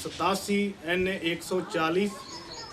87 NA 140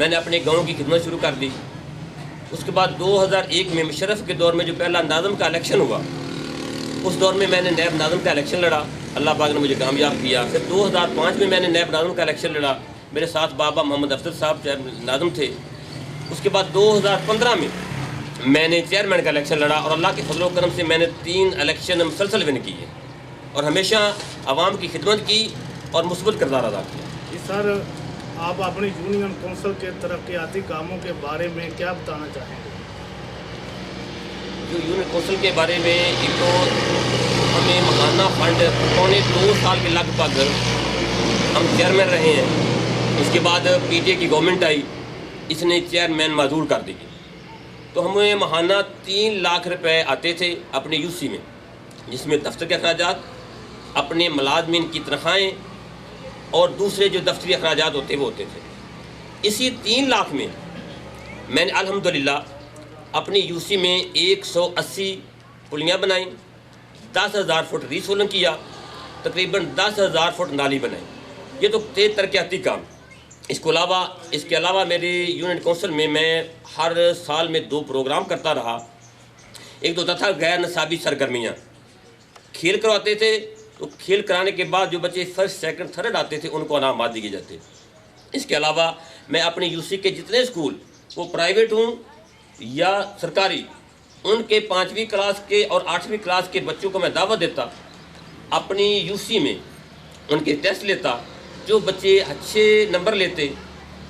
میں نے اپنے گاؤں کی خدمت شروع کر دی۔ اس کے بعد 2001 میں مشرف کے دور میں جو پہلا ناظم کا الیکشن ہوا، اس دور میں میں نے نیب ناظم کا الیکشن لڑا، اللہ پاک نے مجھے کامیاب کیا۔ پھر 2005 میں میں نے نیب ناظم کا الیکشن لڑا، میرے ساتھ بابا محمد افضل صاحب ناظم تھے۔ اس کے بعد 2015 میں میں نے چیئرمین کا الیکشن لڑا، اور اللہ کے فضل و کرم سے میں نے 3 الیکشن مسلسل ون کیے اور ہمیشہ عوام کی خدمت کی اور مثبت کردار ادا کیا۔ جی سر، آپ اپنی یونین کونسل کے ترقیاتی کاموں کے بارے میں کیا بتانا چاہیں گے؟ جو یونین کونسل کے بارے میں، ایک تو ہمیں مکانہ فنڈ 2.25 سال کے لگ بھگ ہم چیئرمین رہے ہیں۔ اس کے بعد پی ٹی اے کی گورنمنٹ آئی، اس نے چیئرمین معزول کر دی، تو ہمیں ماہانہ 3 لاکھ روپے آتے تھے اپنے یو سی میں، جس میں دفتر کے اخراجات، اپنے ملازمین کی تنخواہیں اور دوسرے جو دفتری اخراجات ہوتے وہ ہوتے تھے۔ اسی 3 لاکھ میں میں نے الحمدللہ اپنی یو سی میں 180 پلیاں بنائیں، 10,000 فٹ ری سولنگ کیا، تقریباً 10,000 فٹ نالی بنائی۔ یہ تو تھے ترقیاتی کام۔ اس کے علاوہ میری یونین کونسل میں ہر سال میں 2 پروگرام کرتا رہا۔ ایک تو ہوتا تھا غیر نصابی سرگرمیاں، کھیل کرواتے تھے، تو کھیل کرانے کے بعد جو بچے فرسٹ سیکنڈ تھرڈ آتے تھے ان کو انعامات دیے جاتے۔ اس کے علاوہ میں اپنے یو سی کے جتنے اسکول، وہ پرائیویٹ ہوں یا سرکاری، ان کے 5ویں کلاس کے اور 8ویں کلاس کے بچوں کو میں دعوت دیتا، اپنی یو سی میں ان کے ٹیسٹ لیتا، جو بچے اچھے نمبر لیتے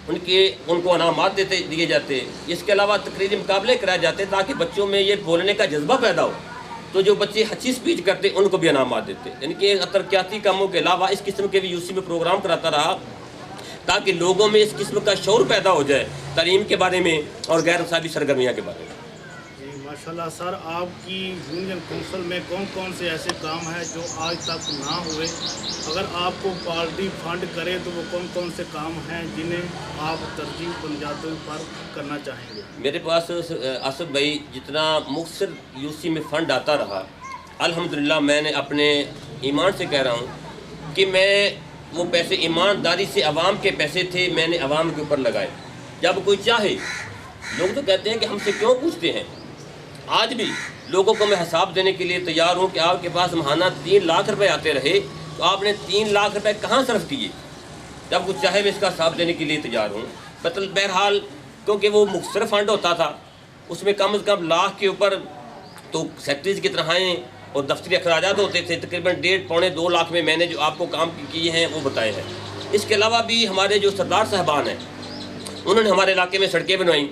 ان کو انعامات دیے جاتے۔ اس کے علاوہ تقریری مقابلے کرائے جاتے تاکہ بچوں میں یہ بولنے کا جذبہ پیدا ہو، تو جو بچے اچھی اسپیچ کرتے ان کو بھی انعامات دیتے۔ یعنی کہ ترقیاتی کاموں کے علاوہ اس قسم کے بھی یو سی میں پروگرام کراتا رہا تاکہ لوگوں میں اس قسم کا شعور پیدا ہو جائے تعلیم کے بارے میں اور غیر نصابی سرگرمیاں کے بارے میں۔ جی ماشاءاللہ سر، آپ کی یونین کونسل میں کون کون سے ایسے کام ہیں جو آج تک نہ ہوئے؟ اگر آپ کو پارٹی فنڈ کرے تو وہ کون کون سے کام ہیں جنہیں آپ ترجیح بنیادوں پر کرنا چاہیں گے؟ میرے پاس آصف بھائی جتنا مختصر یو سی میں فنڈ آتا رہا، الحمدللہ میں نے اپنے ایمان سے کہہ رہا ہوں کہ میں وہ پیسے ایمانداری سے، عوام کے پیسے تھے، میں نے عوام کے اوپر لگائے۔ جب کوئی چاہے، لوگ تو کہتے ہیں کہ ہم سے کیوں پوچھتے ہیں، آج بھی لوگوں کو میں حساب دینے کے لیے تیار ہوں کہ آپ کے پاس ماہانہ 3 لاکھ روپے آتے رہے تو آپ نے 3 لاکھ روپے کہاں صرف کیے؟ جب کچھ چاہے میں اس کا حساب دینے کے لیے تیار ہوں۔ بہرحال کیونکہ وہ مختصر فنڈ ہوتا تھا، اس میں کم از کم لاکھ کے اوپر تو سیکٹریز کی تنخواہیں اور دفتری اخراجات ہوتے تھے۔ تقریباً 1.5-2 لاکھ میں نے جو آپ کو کام کیے ہیں وہ بتائے ہیں۔ اس کے علاوہ بھی ہمارے جو سردار صاحبان ہیں انہوں نے ہمارے علاقے میں سڑکیں بنوائیں،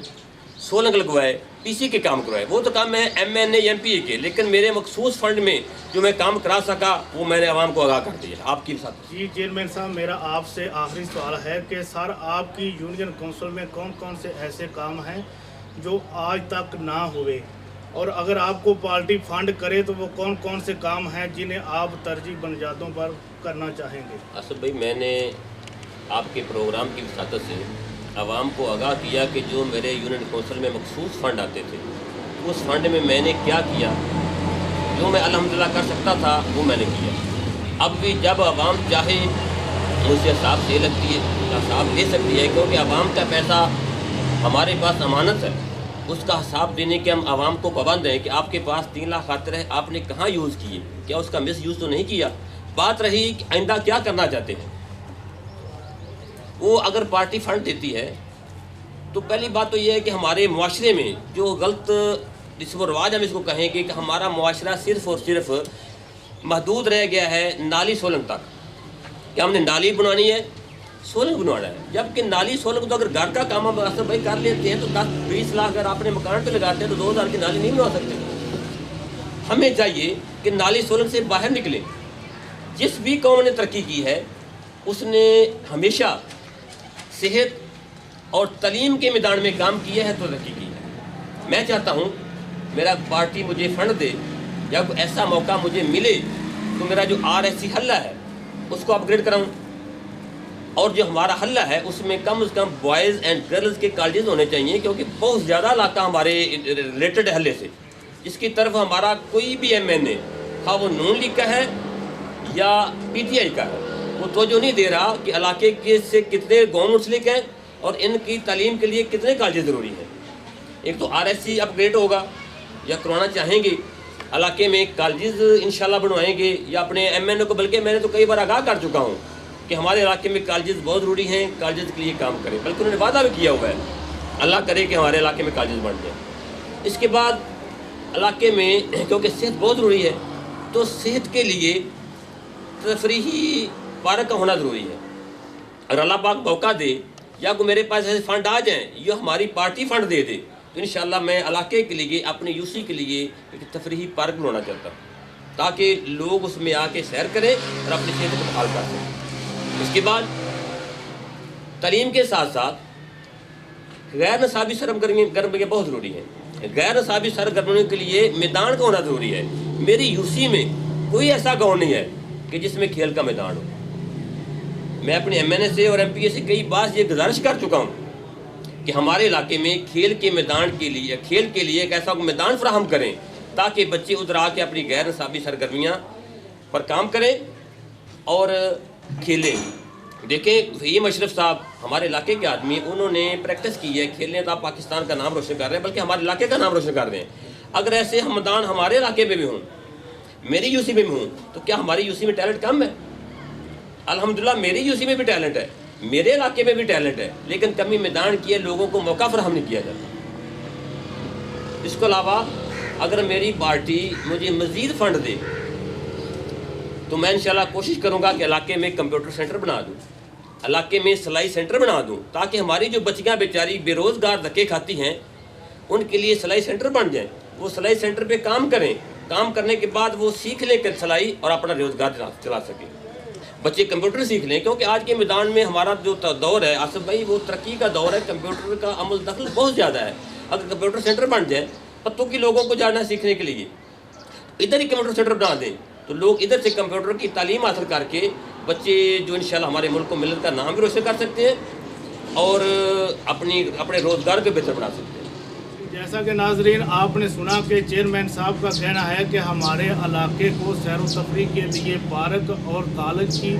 سولنگ لگوائے، پی سی کے کام کروائے۔ وہ تو کام ہے M N A M P A کے، لیکن میرے مخصوص فنڈ میں جو میں کام کرا سکا وہ میں نے عوام کو آگاہ کر دیا۔ آپ کی ساتھ جی چیئرمین صاحب، میرا آپ سے آخری سوال ہے کہ سر آپ کی یونین کونسل میں کون کون سے ایسے کام ہیں جو آج تک نہ ہوئے، اور اگر آپ کو پارٹی فنڈ کرے تو وہ کون کون سے کام ہیں جنہیں آپ ترجیح بنیادوں پر کرنا چاہیں گے؟ آصف بھائی، میں نے آپ کے پروگرام کی وساطت سے عوام کو آگاہ کیا کہ جو میرے یونین کونسل میں مخصوص فنڈ آتے تھے اس فنڈ میں نے کیا کیا، جو میں الحمدللہ کر سکتا تھا وہ میں نے کیا۔ اب بھی جب عوام چاہے مجھ سے حساب دے لگتی ہے، حساب دے سکتی ہے، کیونکہ عوام کا پیسہ ہمارے پاس امانت ہے، اس کا حساب دینے کے ہم عوام کو پابند ہیں کہ آپ کے پاس 3 لاکھ آتے رہے، آپ نے کہاں یوز کیے، کیا اس کا مس یوز تو نہیں کیا؟ بات رہی کہ آئندہ کیا کرنا چاہتے ہیں، وہ اگر پارٹی فنڈ دیتی ہے تو پہلی بات تو یہ ہے کہ ہمارے معاشرے میں جو غلط رسم و رواج ہم اس کو کہیں گے کہ ہمارا معاشرہ صرف اور صرف محدود رہ گیا ہے نالی سولنگ تک، کہ ہم نے نالی بنانی ہے، سولنگ بنوانا ہے، جبکہ نالی سولنگ تو اگر گھر کا کام ہم اصل بھائی کر لیتے ہیں تو 10-20 لاکھ اگر آپ نے مکان پہ لگاتے ہیں تو 2000 کی نالی نہیں بنوا سکتے۔ ہمیں چاہیے کہ نالی سولنگ سے باہر نکلیں۔ جس بھی قوم نے ترقی کی ہے اس نے ہمیشہ صحت اور تعلیم کے میدان میں کام کیا ہے تو ترقی کی ہے۔ میں چاہتا ہوں میرا پارٹی مجھے فنڈ دے، جب ایسا موقع مجھے ملے تو میرا جو RSC حلہ ہے اس کو اپ گریڈ کراؤں، اور جو ہمارا حلہ ہے اس میں کم از کم بوائز اینڈ گرلز کے کالجز ہونے چاہیے، کیونکہ بہت زیادہ علاقہ ہمارے ریلیٹڈ حلے سے جس کی طرف ہمارا کوئی بھی MNA خواہ وہ نون لیگ کا ہے یا PTI کا ہے وہ توجہ نہیں دے رہا کہ علاقے کے سے کتنے گاؤں منسلک ہیں اور ان کی تعلیم کے لیے کتنے کالجز ضروری ہیں. ایک تو RSC اپ گریڈ ہوگا یا کروانا چاہیں گے علاقے میں کالجز انشاءاللہ بنوائیں گے یا اپنے MNO کو, بلکہ میں نے تو کئی بار آگاہ کر چکا ہوں کہ ہمارے علاقے میں کالجز بہت ضروری ہیں, کالجز کے لیے کام کریں, بلکہ انہوں نے وعدہ بھی کیا ہوا ہے. اللہ کرے کہ ہمارے علاقے میں کالجز بن جائیں. اس کے بعد علاقے میں کیونکہ صحت بہت ضروری ہے تو صحت کے لیے تفریحی پارک کا ہونا ضروری ہے. اگر اللہ پاک موقع دے یا کوئی میرے پاس ایسے فنڈ آ جائیں یا ہماری پارٹی فنڈ دے دے تو انشاءاللہ میں علاقے کے لیے اپنے UC کے لیے ایک تفریحی پارک بنانا چاہتا ہوں تاکہ لوگ اس میں آ کے سیر کریں اور اپنی صحت کو بحال کر سکیں. اس کے بعد تعلیم کے ساتھ ساتھ غیر نصابی سرگرمیاں بہت ضروری ہیں. غیر نصابی سرگرمیوں کے لیے میدان کا ہونا ضروری ہے. میری UC میں کوئی ایسا گاؤں نہیں ہے کہ جس میں کھیل کا میدان ہو. میں اپنے MNA سے اور MPA سے کئی بار یہ گزارش کر چکا ہوں کہ ہمارے علاقے میں کھیل کے لیے ایک ایسا میدان فراہم کریں تاکہ بچے ادھر آ کے اپنی غیر نصابی سرگرمیاں پر کام کریں اور کھیلیں. دیکھیں یہ مشرف صاحب ہمارے علاقے کے آدمی, انہوں نے پریکٹس کی ہے, کھیلنے تو آپ پاکستان کا نام روشن کر رہے ہیں بلکہ ہمارے علاقے کا نام روشن کر رہے ہیں. اگر ایسے ہم میدان ہمارے علاقے میں بھی ہوں, میری UC میں بھی ہوں, تو کیا ہماری UC میں ٹیلنٹ کم ہے؟ الحمدللہ میری UC میں بھی ٹیلنٹ ہے, میرے علاقے میں بھی ٹیلنٹ ہے, لیکن کمی میدان کی ہے, لوگوں کو موقع فراہم نہیں کیا جاتا. اس کے علاوہ اگر میری پارٹی مجھے مزید فنڈ دے تو میں انشاءاللہ کوشش کروں گا کہ علاقے میں کمپیوٹر سینٹر بنا دوں, علاقے میں سلائی سینٹر بنا دوں تاکہ ہماری جو بچیاں بیچاری بے روزگار دھکے کھاتی ہیں ان کے لیے سلائی سینٹر بن جائیں. وہ سلائی سینٹر پہ کام کریں, کام کرنے کے بعد وہ سیکھ لیں کہ سلائی اور اپنا روزگار چلا سکیں. بچے کمپیوٹر سیکھ لیں کیونکہ آج کے میدان میں ہمارا جو دور ہے آصف بھائی وہ ترقی کا دور ہے, کمپیوٹر کا عمل دخل بہت زیادہ ہے. اگر کمپیوٹر سینٹر بن جائے پتوں کی لوگوں کو جانا سیکھنے کے لیے, ادھر ہی کمپیوٹر سینٹر بنا دیں تو لوگ ادھر سے کمپیوٹر کی تعلیم حاصل کر کے بچے جو انشاءاللہ ہمارے ملک کو ملت کا نام بھی روشن کر سکتے ہیں اور اپنے روزگار کو بہتر بنا سکتے ہیں. جیسا کہ ناظرین آپ نے سنا کہ چیئرمین صاحب کا کہنا ہے کہ ہمارے علاقے کو سیر و تفریح کے لیے پارک اور کالج کی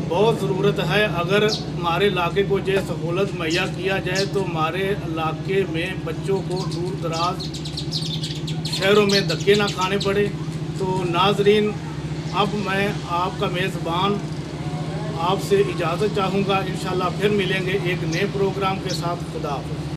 بہت ضرورت ہے. اگر ہمارے علاقے کو یہ سہولت مہیا کیا جائے تو ہمارے علاقے میں بچوں کو دور دراز شہروں میں دھکے نہ کھانے پڑے. تو ناظرین اب میں آپ کا میزبان آپ سے اجازت چاہوں گا. انشاءاللہ پھر ملیں گے ایک نئے پروگرام کے ساتھ. خدا حافظ.